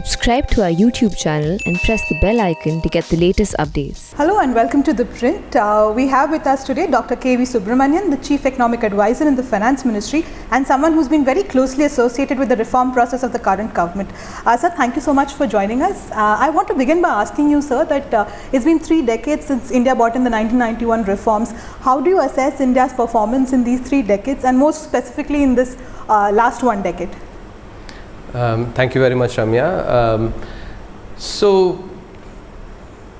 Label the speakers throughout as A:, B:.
A: Subscribe to our YouTube channel and press the bell icon to get the latest updates.
B: Hello and welcome to ThePrint. We have with us today Dr. K V Subramanian, the Chief Economic Advisor in the Finance Ministry and someone who's been very closely associated with the reform process of the current government. Sir, thank you so much for joining us. I want to begin by asking you, sir, that it's been 3 decades since India brought in the 1991 reforms. How do you assess India's performance in these 3 decades and most specifically in this last 1 decade?
C: Thank you very much, Remya. So,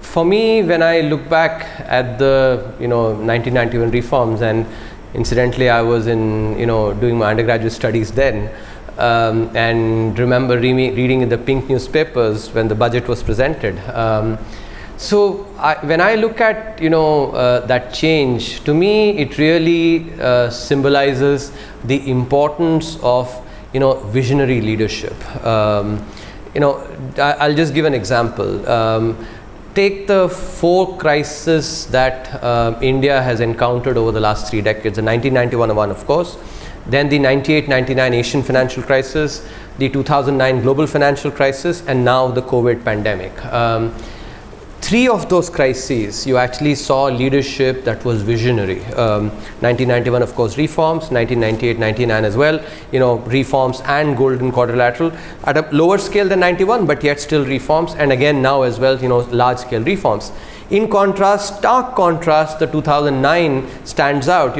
C: for me, when I look back at the 1991 reforms, and incidentally, I was in doing my undergraduate studies then, and remember reading in the pink newspapers when the budget was presented. When I look at that change, to me it really symbolizes the importance of visionary leadership. I'll just give an example. Take the 4 crises that India has encountered over the last 3 decades. The 1991 one, of course, then the 98-99 Asian financial crisis, the 2009 global financial crisis, and now the COVID pandemic. 3 of those crises, you actually saw leadership that was visionary. 1991, of course, reforms. 1998-99 as well, reforms and golden quadrilateral at a lower scale than 91, but yet still reforms. And again now as well, large scale reforms. In contrast, stark contrast, the 2009 stands out.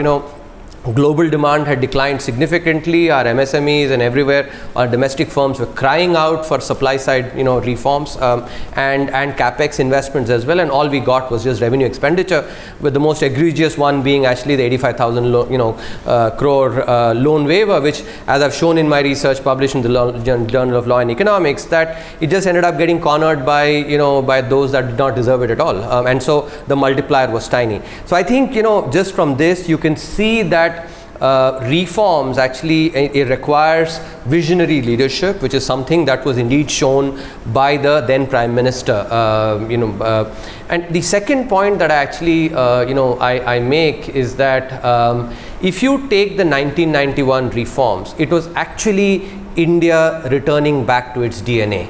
C: Global demand had declined significantly. Our MSMEs and everywhere, our domestic firms were crying out for supply side, reforms and capex investments as well. And all we got was just revenue expenditure, with the most egregious one being actually the 85,000 crore loan waiver, which, as I've shown in my research published in the Journal of Law and Economics, that it just ended up getting cornered by by those that did not deserve it at all. And so the multiplier was tiny. So I think just from this you can see that reforms actually it requires visionary leadership, which is something that was indeed shown by the then Prime Minister. And the second point that I actually I make is that if you take the 1991 reforms, it was actually India returning back to its DNA.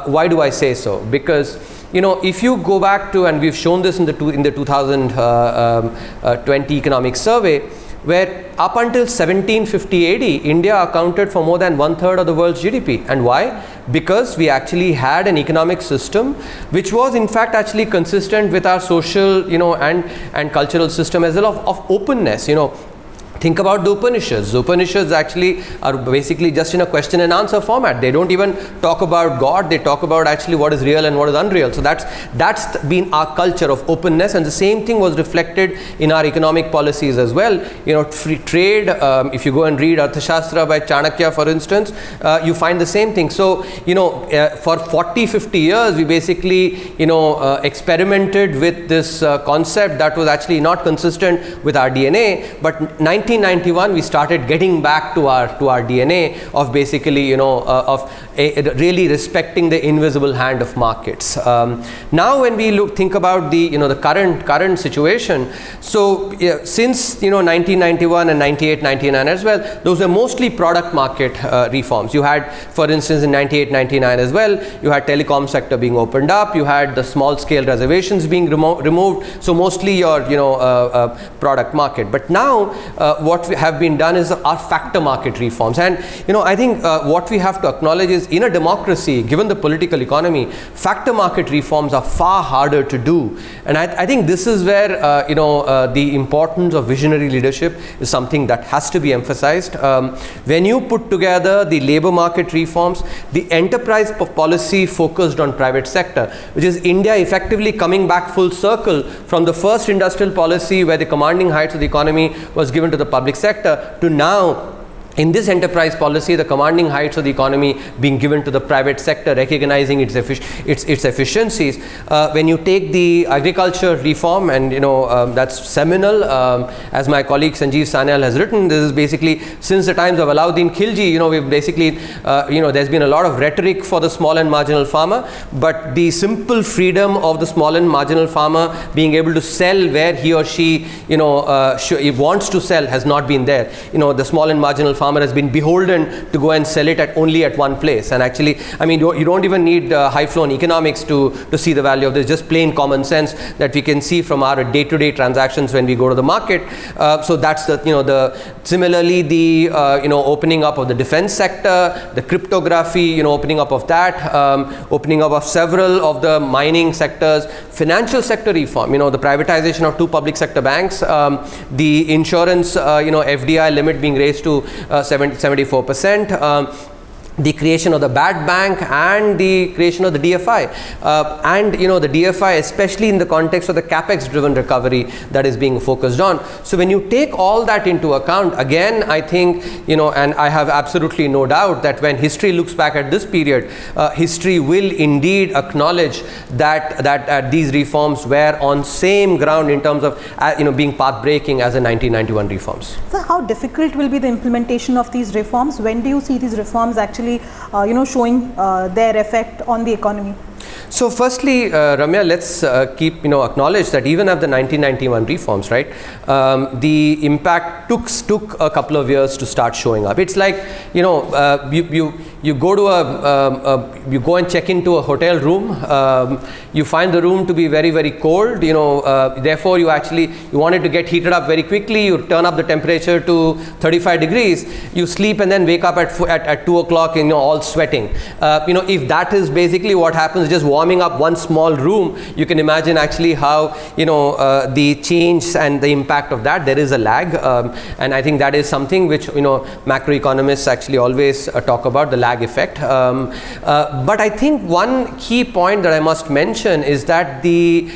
C: Why do I say so? Because if you go back to, and we've shown this in the 2020 economic survey, where up until 1750 AD, India accounted for more than 1/3 of the world's GDP. And why? Because we actually had an economic system which was in fact actually consistent with our social, and cultural system as well of openness. Think about the Upanishads. The Upanishads actually are basically just in a question and answer format. They don't even talk about God. They talk about actually what is real and what is unreal. So that's been our culture of openness, and the same thing was reflected in our economic policies as well. Free trade. If you go and read Arthashastra by Chanakya, for instance, you find the same thing. So for 40-50 years, we basically experimented with this concept that was actually not consistent with our DNA. But 1991 we started getting back to our DNA of basically really respecting the invisible hand of markets. Now when we think about the the current situation, so since 1991 and 98-99 as well, those were mostly product market reforms. You had, for instance, in 98-99 as well, you had telecom sector being opened up, you had the small scale reservations being removed, so mostly your product market. But now what we have been done is our factor market reforms. And I think what we have to acknowledge is, in a democracy, given the political economy, factor market reforms are far harder to do. And I think this is where the importance of visionary leadership is something that has to be emphasized. When you put together the labor market reforms, the enterprise policy focused on private sector, which is India effectively coming back full circle from the first industrial policy where the commanding heights of the economy was given to the public sector, to now in this enterprise policy, the commanding heights of the economy being given to the private sector, recognizing its efficiencies. When you take the agriculture reform, and that's seminal, as my colleague Sanjeev Sanyal has written, this is basically since the times of Alauddin Khilji. We've basically there's been a lot of rhetoric for the small and marginal farmer, but the simple freedom of the small and marginal farmer being able to sell where he or she wants to sell has not been there. The small and marginal farmer has been beholden to go and sell it only at one place. And actually, I mean, you don't even need high-flown economics to see the value of this, just plain common sense that we can see from our day-to-day transactions when we go to the market. So that's similarly the opening up of the defense sector, the cryptography, opening up of that, opening up of several of the mining sectors, financial sector reform, the privatization of 2 public sector banks, the insurance, FDI limit being raised to 74%. The creation of the bad bank and the creation of the DFI, and the DFI, especially in the context of the capex driven recovery that is being focused on. So when you take all that into account, again, I think, and I have absolutely no doubt that when history looks back at this period, history will indeed acknowledge that these reforms were on same ground in terms of being path breaking as the 1991 reforms.
B: So how difficult will be the implementation of these reforms? When do you see these reforms actually showing their effect on the economy?
C: So firstly, Remya, let's keep acknowledge that even after the 1991 reforms, right, the impact took a couple of years to start showing up. It's like you go to you go and check into a hotel room. You find the room to be very, very cold. Therefore you want it to get heated up very quickly. You turn up the temperature to 35 degrees. You sleep and then wake up at 2 o'clock all sweating. If that is basically what happens, just warming up one small room, you can imagine actually how the change and the impact of that. There is a lag, and I think that is something which macroeconomists actually always talk about, the lag effect. But I think one key point that I must mention is that the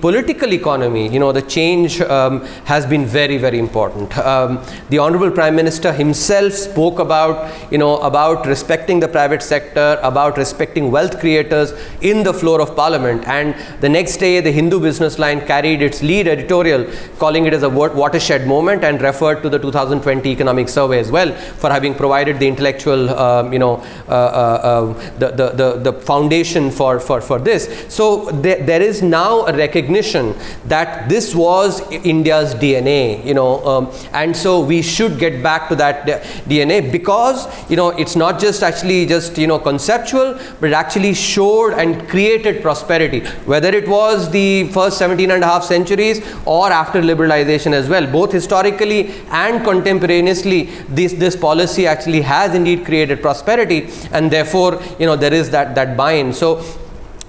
C: political economy, the change has been very, very important. The Honorable Prime Minister himself spoke about respecting the private sector, about respecting wealth creators in the floor of Parliament, and the next day the Hindu Business Line carried its lead editorial calling it as a watershed moment and referred to the 2020 economic survey as well for having provided the intellectual the foundation for this. So there is now a recognition that this was India's DNA, and so we should get back to that DNA, because it's not just conceptual, but it actually showed and created prosperity, whether it was the first 17.5 centuries or after liberalization as well. Both historically and contemporaneously, this policy actually has indeed created prosperity, and therefore there is that buy-in. So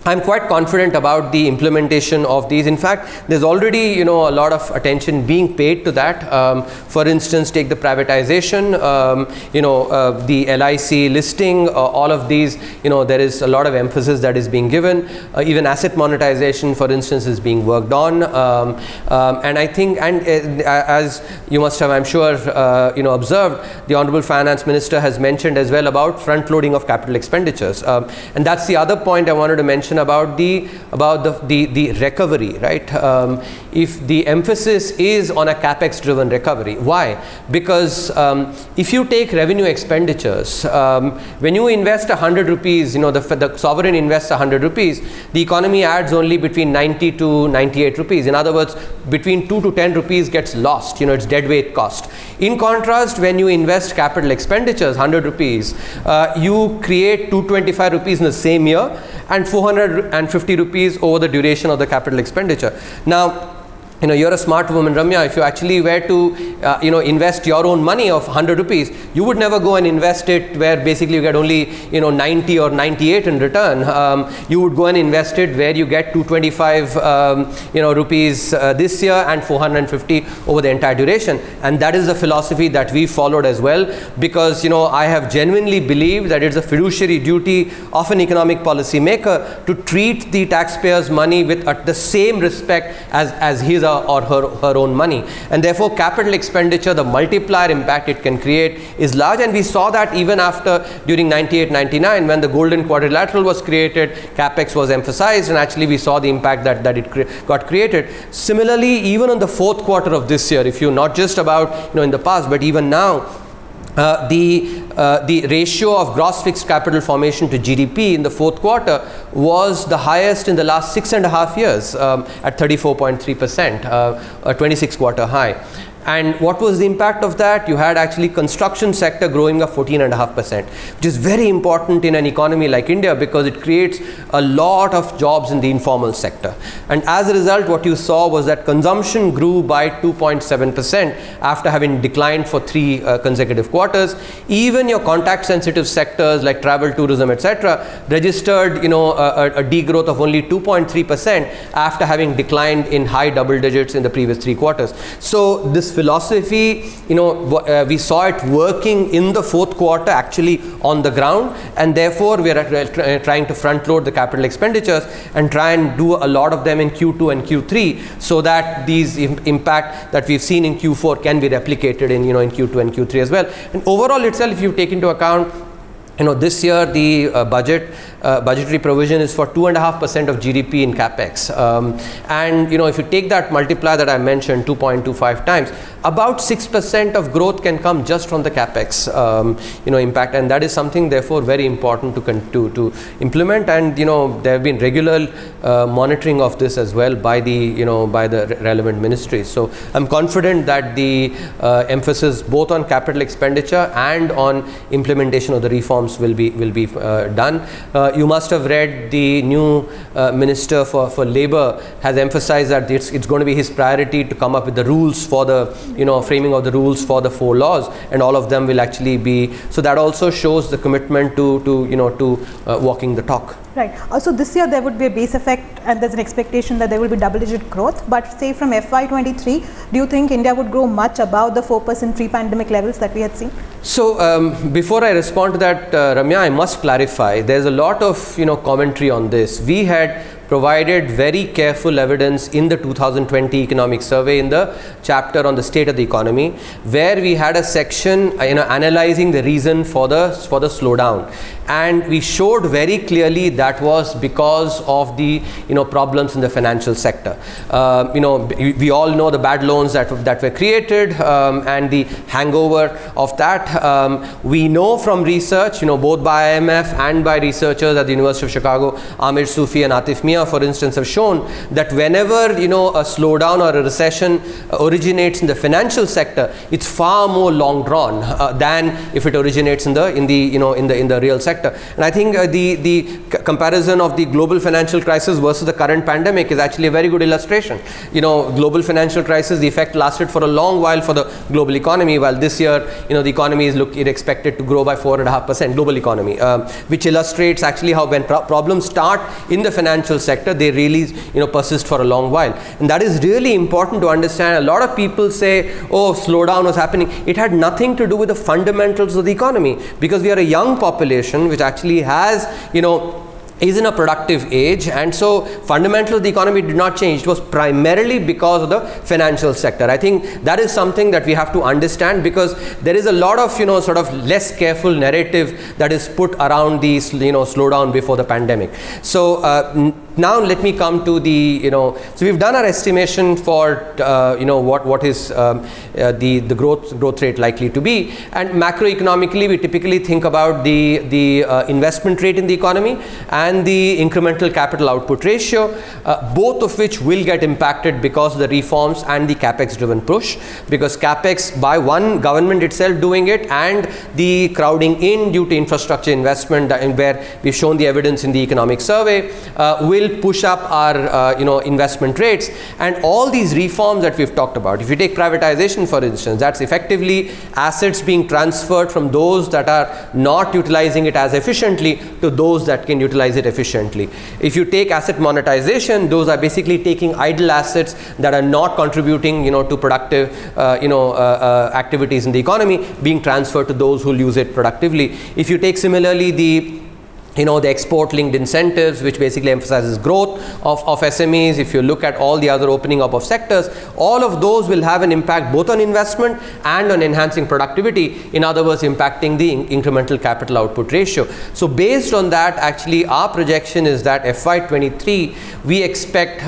C: I'm quite confident about the implementation of these. In fact, there's already a lot of attention being paid to that. For instance, take the privatization, the LIC listing, all of these, there is a lot of emphasis that is being given. Even asset monetization, for instance, is being worked on. And I think, as you must have, I'm sure, observed, the Honorable Finance Minister has mentioned as well about front loading of capital expenditures. And that's the other point I wanted to mention about the recovery, right? If the emphasis is on a capex driven recovery. Why? Because if you take revenue expenditures, when you invest 100 rupees, the sovereign invests 100 rupees, the economy adds only between 90 to 98 rupees. In other words, between 2 to 10 rupees gets lost, it's deadweight cost. In contrast, when you invest capital expenditures, 100 rupees, you create 225 rupees in the same year and 450 rupees over the duration of the capital expenditure. Now, you're a smart woman, Remya. If you actually were to, invest your own money of 100 rupees, you would never go and invest it where basically you get only, 90 or 98 in return. You would go and invest it where you get 225, rupees this year and 450 over the entire duration. And that is the philosophy that we followed as well, because, I have genuinely believed that it's a fiduciary duty of an economic policy maker to treat the taxpayers' money with the same respect as his or her own money, and therefore capital expenditure, the multiplier impact it can create is large. And we saw that even during 98-99 when the golden quadrilateral was created, capex was emphasized, and actually we saw the impact that it got created. Similarly, even in the fourth quarter of this year, if you not just about in the past but even now, the ratio of gross fixed capital formation to GDP in the fourth quarter was the highest in the last 6.5 years at 34.3%, a 26 quarter high. And what was the impact of that? You had actually construction sector growing at 14.5%, which is very important in an economy like India because it creates a lot of jobs in the informal sector. And as a result, what you saw was that consumption grew by 2.7% after having declined for 3 consecutive quarters. Even your contact sensitive sectors like travel, tourism, etc. registered a degrowth of only 2.3% after having declined in high double digits in the previous 3 quarters. So this philosophy, we saw it working in the 4th quarter actually on the ground, and therefore we are trying to front load the capital expenditures and try and do a lot of them in Q2 and Q3 so that these impact that we've seen in Q4 can be replicated in Q2 and Q3 as well. And overall itself, if you take into account this year the budgetary provision is for 2.5% of GDP in capex, and if you take that multiplier that I mentioned, 2.25 times, about 6% of growth can come just from the capex impact, and that is something therefore very important to implement. And there have been regular monitoring of this as well by the by the relevant ministries. So I'm confident that the emphasis both on capital expenditure and on implementation of the reforms will be done. You must have read the new Minister for Labour has emphasized that it's going to be his priority to come up with the rules for the framing of the rules for the 4 laws, and all of them will actually be, so that also shows the commitment to walking the talk.
B: Right. Also this year there would be a base effect and there's an expectation that there will be double-digit growth, but say from FY23, do you think India would grow much above the 4% pre-pandemic levels that we had seen?
C: So before I respond to that, Remya, I must clarify, there's a lot of commentary on this. We had provided very careful evidence in the 2020 economic survey in the chapter on the state of the economy, where we had a section analyzing the reason for the slowdown, and we showed very clearly that was because of the problems in the financial sector. We all know the bad loans that were created and the hangover of that. We know from research, both by IMF and by researchers at the University of Chicago, Amir Sufi and Atif Mia, for instance, have shown that whenever a slowdown or a recession originates in the financial sector, it's far more long drawn than if it originates in the real sector. And I think the comparison of the global financial crisis versus the current pandemic is actually a very good illustration. Global financial crisis, the effect lasted for a long while for the global economy, while this year the economy is expected to grow by 4.5%, global economy, which illustrates actually how when problems start in the financial sector, they really persist for a long while. And that is really important to understand. A lot of people say, oh, slowdown was happening. It had nothing to do with the fundamentals of the economy, because we are a young population which actually has is in a productive age, and so fundamentals of the economy did not change. It was primarily because of the financial sector. I think that is something that we have to understand, because there is a lot of sort of less careful narrative that is put around the slowdown before the pandemic. So now let me come to the so we've done our estimation for what is the growth rate likely to be, and macroeconomically we typically think about the investment rate in the economy and the incremental capital output ratio, both of which will get impacted because of the reforms and the capex driven push, because capex by one government itself doing it and the crowding in due to infrastructure investment, where we've shown the evidence in the economic survey, will push up our investment rates. And all these reforms that we've talked about, if you take privatization for instance, that's effectively assets being transferred from those that are not utilizing it as efficiently to those that can utilize it efficiently. If you take asset monetization, those are basically taking idle assets that are not contributing to productive activities in the economy, being transferred to those who use it productively. If you take similarly the export linked incentives, which basically emphasizes growth of SMEs, if you look at all the other opening up of sectors, all of those will have an impact both on investment and on enhancing productivity, in other words impacting the incremental capital output ratio. So based on that, actually our projection is that FY23 we expect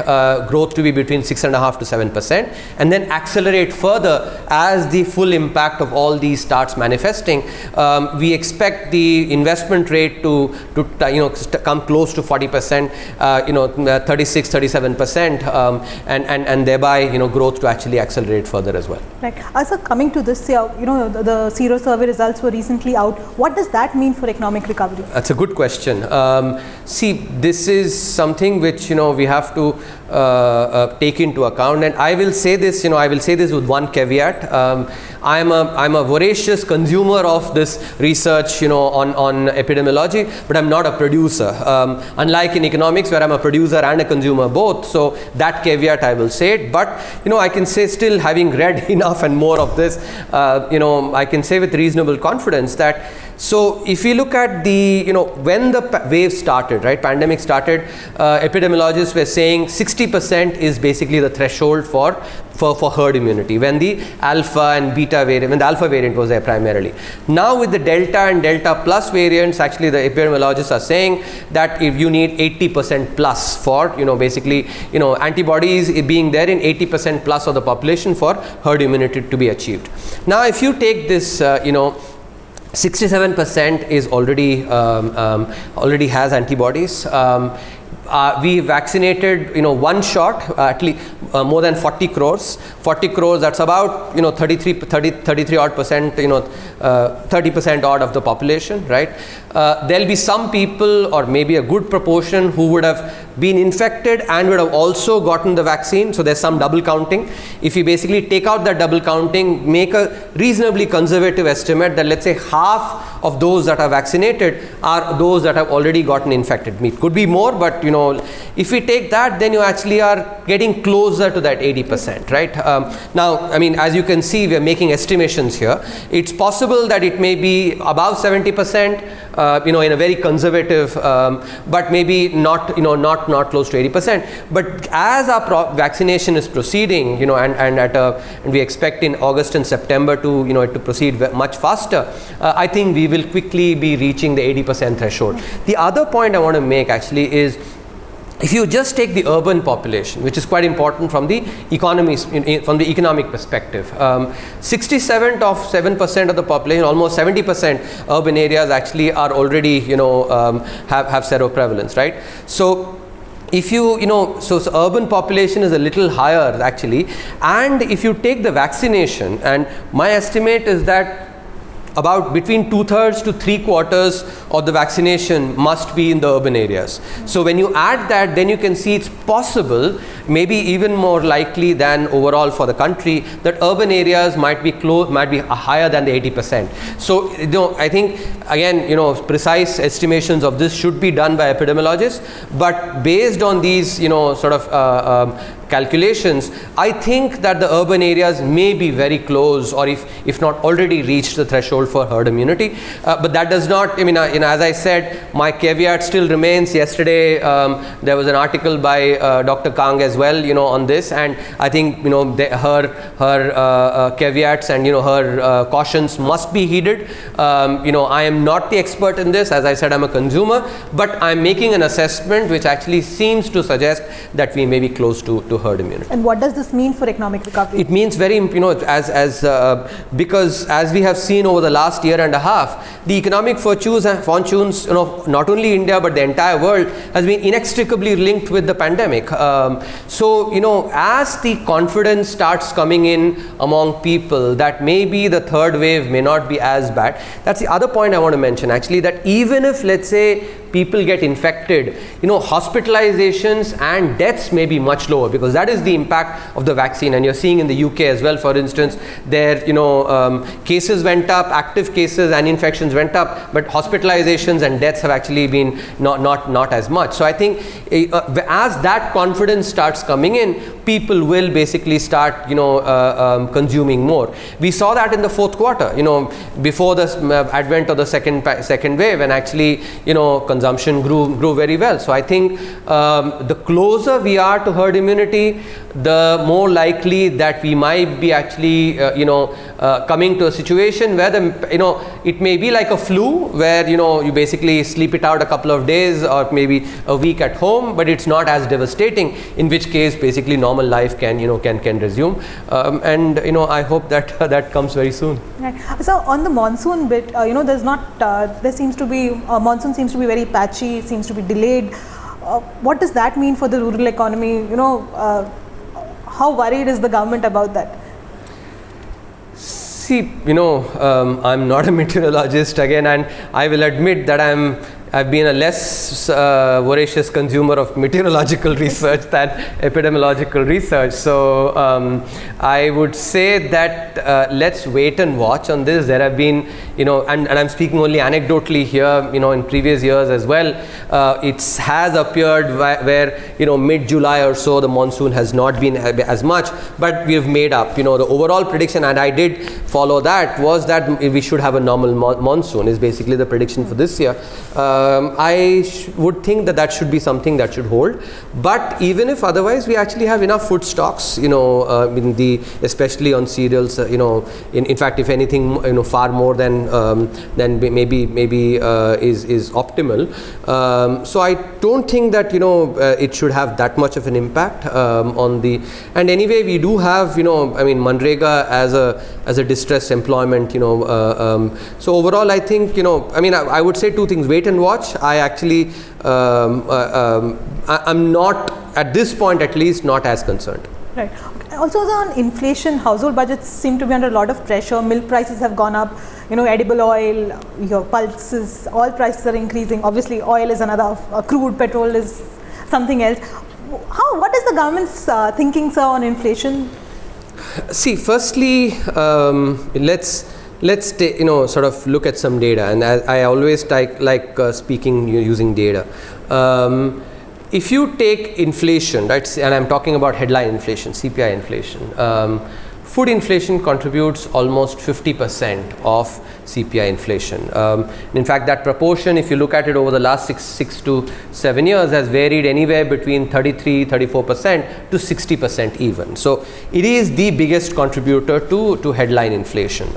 C: growth to be between 6.5% to 7%, and then accelerate further as the full impact of all these starts manifesting. We expect the investment rate to come close to 40%, 36, 37%, and thereby growth to actually accelerate further as well.
B: Right. Sir, coming to this, the Zero survey results were recently out. What does that mean for economic recovery?
C: That's a good question. See, this is something which we have to take into account, and I will say this. I will say this with one caveat. I'm a voracious consumer of this research, on epidemiology, but I'm not a producer. Unlike in economics, where I'm a producer and a consumer both. So that caveat I will say it. But I can say, still having read enough and more of this, I can say with reasonable confidence that. So if you look at the, when the wave started, right, pandemic started, epidemiologists were saying 60% is basically the threshold for herd immunity when the alpha and beta variant, when the alpha variant was there primarily. Now with the delta and delta plus variants, actually the epidemiologists are saying that if you need 80% plus for, basically, antibodies being there in 80% plus of the population for herd immunity to be achieved. Now if you take this, 67% is already has antibodies. We vaccinated, one shot, at least more than 40 crores. 40 crores, that's about, 33 odd percent, 30% odd of the population, right? There'll be some people, or maybe a good proportion, who would have been infected and would have also gotten the vaccine. So there's some double counting. If you basically take out that double counting, make a reasonably conservative estimate that let's say half of those that are vaccinated are those that have already gotten infected. It could be more, but if we take that, then you actually are getting closer to that 80%, right? Now, I mean, as you can see, we are making estimations here. It's possible that it may be above 70%, in a very conservative, but maybe not close to 80%. But as our vaccination is proceeding, and we expect in August and September to, to proceed much faster, I think we will quickly be reaching the 80% threshold. The other point I want to make actually is, if you just take the urban population, which is quite important from the economic perspective, 67% of the population, almost 70% urban areas actually are already, have seroprevalence, right? So if you, so urban population is a little higher actually, and if you take the vaccination, and my estimate is that about between 2/3 to 3/4 of the vaccination must be in the urban areas. So when you add that, then you can see it's possible, maybe even more likely than overall for the country, that urban areas might be higher than the 80%. So I think again, precise estimations of this should be done by epidemiologists, but based on these, calculations, I think that the urban areas may be very close, or if not already reached the threshold for herd immunity. But that does not, as I said, my caveat still remains. Yesterday there was an article by Dr. Kang as well, on this, and I think her caveats and her cautions must be heeded. I am not the expert in this. As I said, I'm a consumer, but I'm making an assessment which actually seems to suggest that we may be close to herd immunity.
B: And what does this mean for economic recovery?
C: It means very, because as we have seen over the last year and a half, the economic fortunes, not only India but the entire world, has been inextricably linked with the pandemic. So, as the confidence starts coming in among people that maybe the third wave may not be as bad, that's the other point I want to mention actually, that even if, let's say, people get infected, hospitalizations and deaths may be much lower, because that is the impact of the vaccine. And you're seeing in the UK as well, for instance, there, cases went up, active cases and infections went up, but hospitalizations and deaths have actually been not as much. So I think as that confidence starts coming in, people will basically start, consuming more. We saw that in the fourth quarter, before the advent of the second wave, and actually, consumption grew very well. So I think the closer we are to herd immunity, the more likely that we might be actually, coming to a situation where it may be like a flu where, you basically sleep it out a couple of days or maybe a week at home, but it's not as devastating, in which case basically normal life can resume. I hope that that comes very soon.
B: Right. So on the monsoon bit, there seems to be, monsoon seems to be very patchy, seems to be delayed. What does that mean for the rural economy? How worried is the government about that?
C: See, I'm not a meteorologist again, and I will admit that I've been a less voracious consumer of meteorological research than epidemiological research. So I would say that let's wait and watch on this. There have been, and I'm speaking only anecdotally here, in previous years as well, it has appeared where mid-July or so the monsoon has not been as much, but we have made up. The overall prediction, and I did follow that, was that we should have a normal monsoon is basically the prediction for this year. I would think that should be something that should hold, but even if otherwise, we actually have enough food stocks, especially on cereals, in fact, if anything, far more than maybe is optimal. So I don't think that it should have that much of an impact on the. And anyway, we do have Manrega as a distressed employment. So overall, I think I would say two things: wait and watch. I actually I'm not at this point, at least, not as concerned.
B: Right. Okay. Also on inflation, household budgets seem to be under a lot of pressure. Milk prices have gone up. Edible oil, your pulses, all prices are increasing. Obviously, oil is another. Crude, petrol is something else. What is the government's thinking, sir, on inflation?
C: See, firstly, let's sort of look at some data, and I always like speaking using data. If you take inflation, right, and I'm talking about headline inflation, CPI inflation, food inflation contributes almost 50% of CPI inflation. In fact, that proportion, if you look at it over the last 6 to 7 years, has varied anywhere between 33-34% to 60% even. So it is the biggest contributor to headline inflation.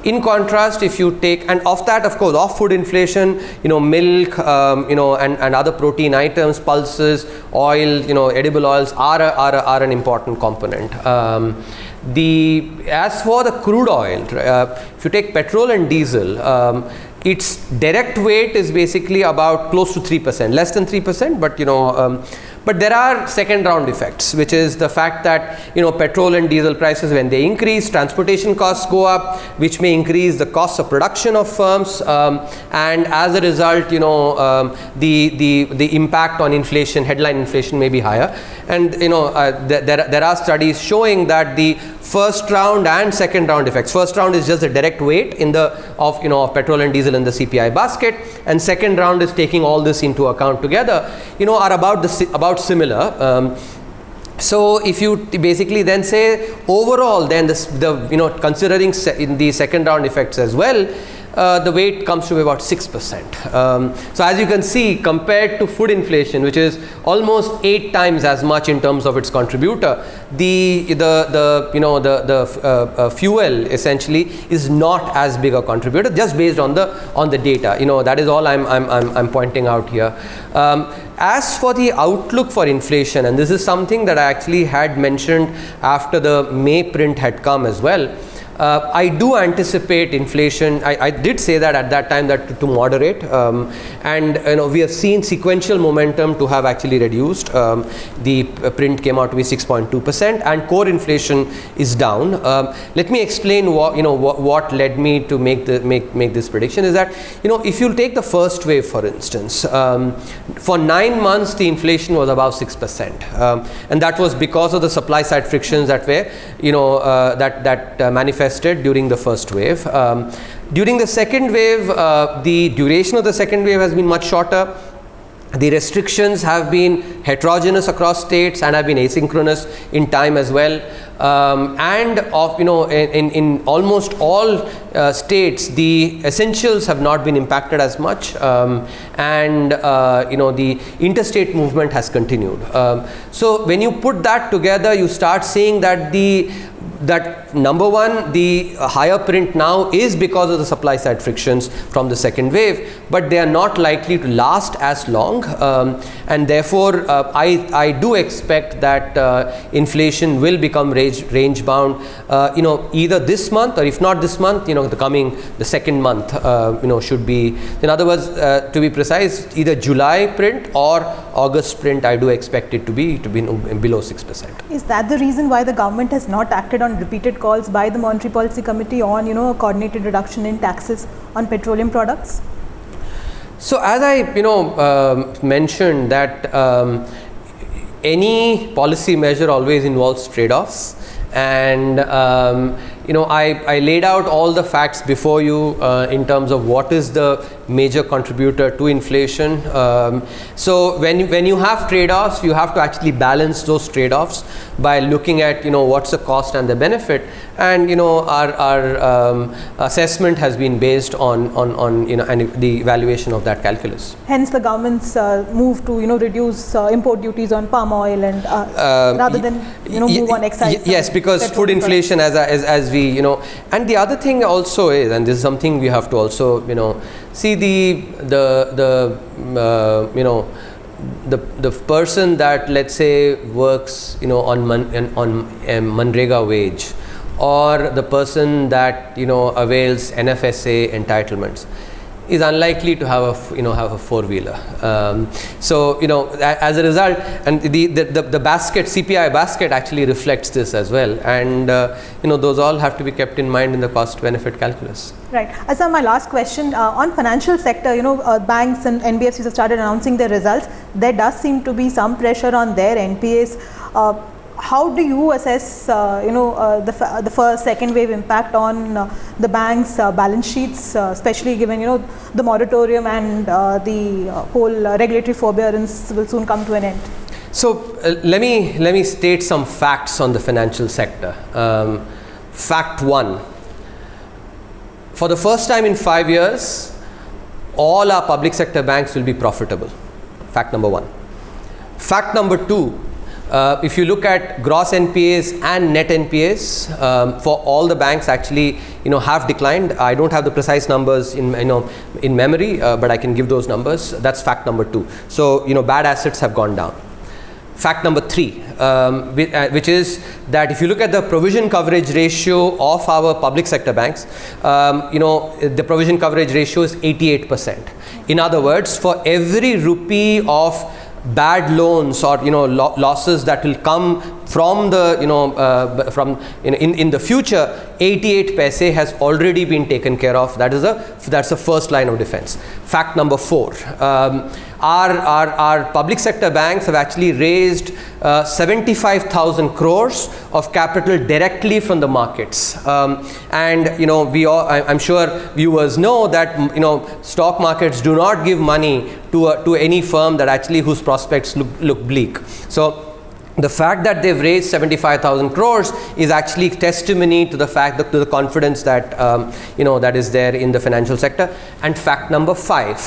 C: In contrast, if you take, and of that, of course, of food inflation, milk, and other protein items, pulses, oil, edible oils are an important component. As for the crude oil, if you take petrol and diesel, its direct weight is basically about close to 3%, less than 3%, but there are second round effects, which is the fact that petrol and diesel prices, when they increase, transportation costs go up, which may increase the cost of production of firms, and as a result, the impact on inflation, headline inflation, may be higher. And there are studies showing that the first round and second round effects. First round is just the direct weight of petrol and diesel in the CPI basket, and second round is taking all this into account together. Are about similar. So if you basically then say overall, then considering the second round effects as well, the weight comes to about 6%. So as you can see, compared to food inflation, which is almost 8 times as much in terms of its contributor, the fuel essentially is not as big a contributor, just based on the data. That is all I'm pointing out here. As for the outlook for inflation, and this is something that I actually had mentioned after the May print had come as well, I do anticipate inflation. I did say that at that time that to moderate, and we have seen sequential momentum to have actually reduced. The print came out to be 6.2%, and core inflation is down. Let me explain what led me to make this prediction. Is that if you take the first wave, for instance, for 9 months the inflation was about 6%, and that was because of the supply side frictions that were that manifested during the first wave. During the second wave, the duration of the second wave has been much shorter. The restrictions have been heterogeneous across states and have been asynchronous in time as well. And of in almost all states, the essentials have not been impacted as much, and the interstate movement has continued. So when you put that together, you start seeing that that number one, the higher print now is because of the supply side frictions from the second wave, but they are not likely to last as long, and therefore I do expect that inflation will become range bound, either this month, or if not this month, the second month, should be, in other words, to be precise, either July print or August print. I do expect it to be below 6%.
B: Is that the reason why the government has not acted on repeated calls by the Monetary Policy Committee on a coordinated reduction in taxes on petroleum products?
C: So as I mentioned that any policy measure always involves trade-offs, and I laid out all the facts before you in terms of what is the major contributor to inflation. So when you have trade-offs, you have to actually balance those trade-offs by looking at what's the cost and the benefit, and our assessment has been based on and the evaluation of that calculus.
B: Hence the government's move to reduce import duties on palm oil and rather than move on excise.
C: Yes, because food inflation as we and the other thing also is, and this is something we have to also see, the person that, let's say, works on Manrega wage, or the person that avails NFSA entitlements, is unlikely to have a four-wheeler. So as a result, and the basket, CPI basket, actually reflects this as well, and those all have to be kept in mind in the cost-benefit calculus.
B: Right. Asa, my last question on financial sector. Banks and NBFCs have started announcing their results. There does seem to be some pressure on their NPAs. How do you assess, the first, second wave impact on the banks' balance sheets, especially given, the moratorium and the whole regulatory forbearance will soon come to an end?
C: So let me state some facts on the financial sector. Fact one: for the first time in 5 years, all our public sector banks will be profitable. Fact number one. Fact number two: if you look at gross NPAs and net NPAs, for all the banks actually have declined. I don't have the precise numbers in memory, but I can give those numbers. That's fact number two. So bad assets have gone down. Fact number three, which is that if you look at the provision coverage ratio of our public sector banks, the provision coverage ratio is 88%. In other words, for every rupee of bad loans or losses that will come from the in the future, 88 paise has already been taken care of. That's the first line of defense. Fact number four: our public sector banks have actually raised 75,000 crores of capital directly from the markets, and I'm sure viewers know that stock markets do not give money to any firm that actually whose prospects look bleak. So the fact that they've raised 75,000 crores is actually testimony to the fact to the confidence that that is there in the financial sector. And fact number five: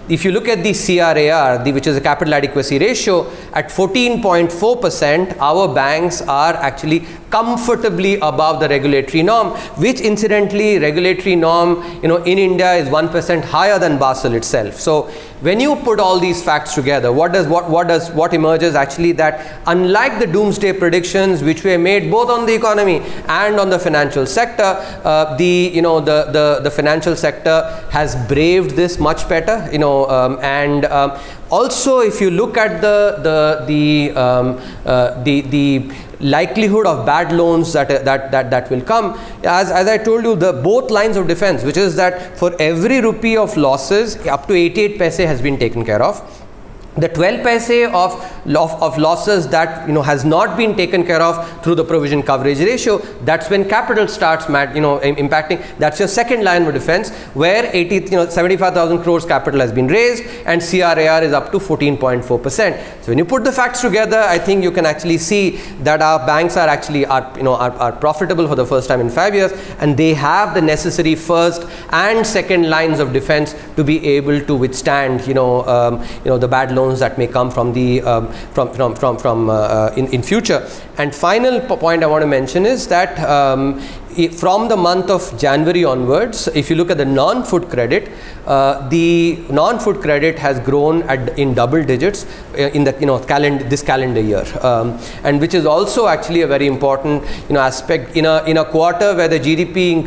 C: if you look at the CRAR, which is a capital adequacy ratio, at 14.4%, our banks are actually comfortably above the regulatory norm, which incidentally regulatory norm in India is 1% higher than Basel itself. So when you put all these facts together, what emerges actually, that unlike the doomsday predictions which were made both on the economy and on the financial sector, the financial sector has braved this much better, and also if you look at the likelihood of bad loans that will come, as I told you, the both lines of defense, which is that for every rupee of losses, up to 88 paise has been taken care of. the 12 paise of losses that has not been taken care of through the provision coverage ratio, that's when capital starts impacting. That's your second line of defense, where 75,000 crores capital has been raised and CRAR is up to 14.4%. So when you put the facts together, I think you can actually see that our banks are actually are profitable for the first time in 5 years, and they have the necessary first and second lines of defense to be able to withstand the bad loans that may come from the in future. And final point I want to mention is that from the month of January onwards, if you look at the non-food credit, the non-food credit has grown in double digits in the this calendar year, and which is also actually a very important aspect in a quarter where the GDP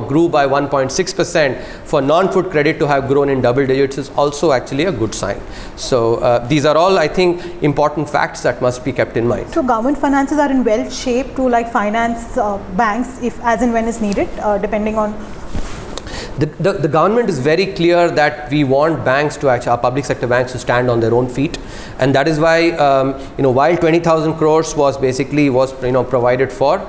C: grew by 1.6%. For non-food credit to have grown in double digits is also actually a good sign. So these are all, I think, important facts that must be kept in mind.
B: So government finances are in well shape to finance banks if as and when is needed, depending on.
C: The government is very clear that we want banks to actually, our public sector banks, to stand on their own feet, and that is why while 20,000 crores was provided for,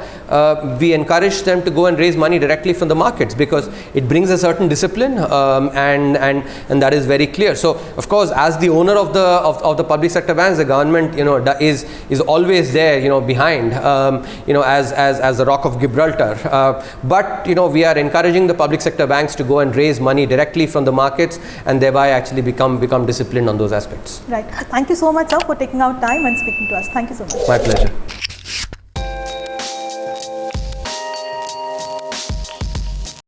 C: we encouraged them to go and raise money directly from the markets, because it brings a certain discipline, and that is very clear. So of course, as the owner of the public sector banks, the government is always there behind as the rock of Gibraltar, but we are encouraging the public sector banks to go and raise money directly from the markets, and thereby actually become disciplined on those aspects.
B: Right. Thank you so much, sir, for taking out time and speaking to us. Thank you so much.
C: My pleasure.